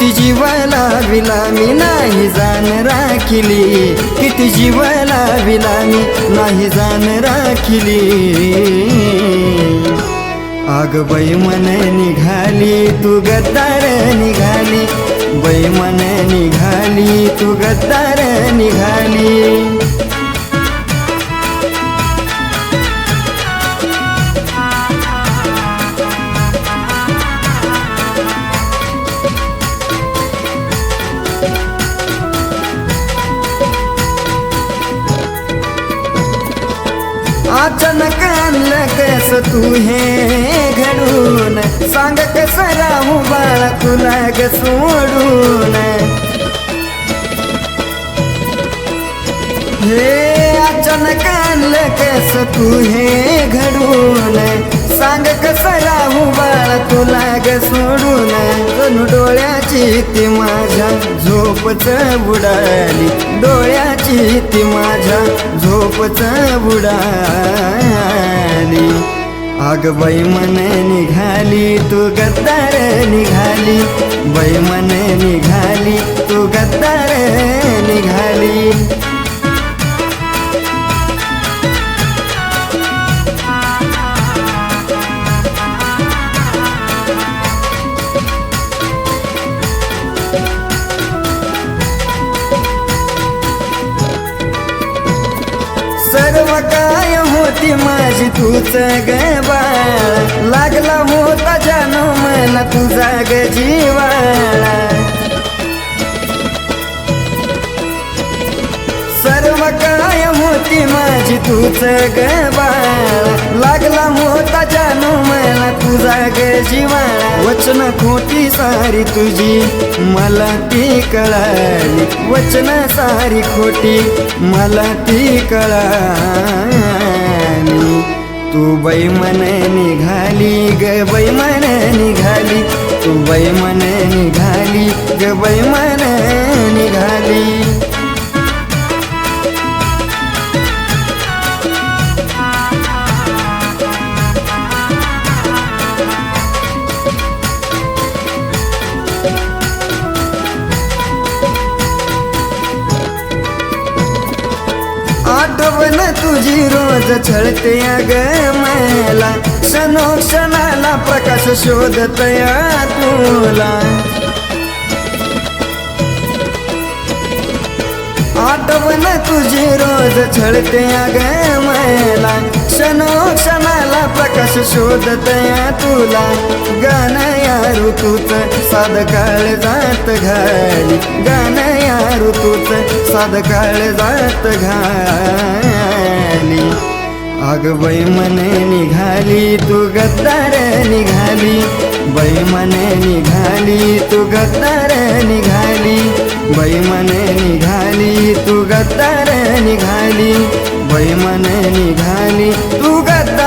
किती जीवाला विला मी नाही जाण राखिली, किती जीवाला विला मी नाही जाण राखिली। आग बाई मन निघाली तू गद्दार निघाली, बाई मन निघाली तू गद्दार निघाली। अचानक आणलं कस तू हे घडून, सांग कस राहू बाळा तुला ग सोडून। हे अचानक आणलं कस तू हे घडून, सांग कस राहू बाळा तुला ग सोडून। जणू डोळ्याची ती माझ्या झोपच बुडाली, डोळ्याची ती माझ्या झोपच बुडाली। आग बाई मन निघाली तू गद्दार निघाली, बाई मन निघाली तू गद्दार निघाली। सर्व काय होती माझी तूच ग बाळा, लागला होता जानो मला तुझा ग जीवाळा। सर्व काय होती माझी तूच ग बाळा, लागला होता जानो मला तुझा ग जीवाळा। वचन खोटी सारी तुझी मला ती कळाली, वचन सारी खोटी मला ती कळाली। तू बाई मन निघाली ग बाई मन निघाली, तू बाई मन निघाली ग बाई मन निघाली। आठवण तुझी रोज छळते ग मला, क्षणोक्षणाला प्रकाश शोधतया तुला। आठवण तुझी रोज छळते ग मला, क्षणोक्षणाला प्रकाश शोधतया तुला। गाणं या ऋतूच साध काळ जात घाली, गाणं या ऋतूच साध काळ जात घाली। आग बाई मन निघाली तू गद्दार निघाली, बाई मन निघाली तू गद्दार निघाली, बाई मन निघाली तू गद्दार निघाली, बाई मन निघाली तू गद्दार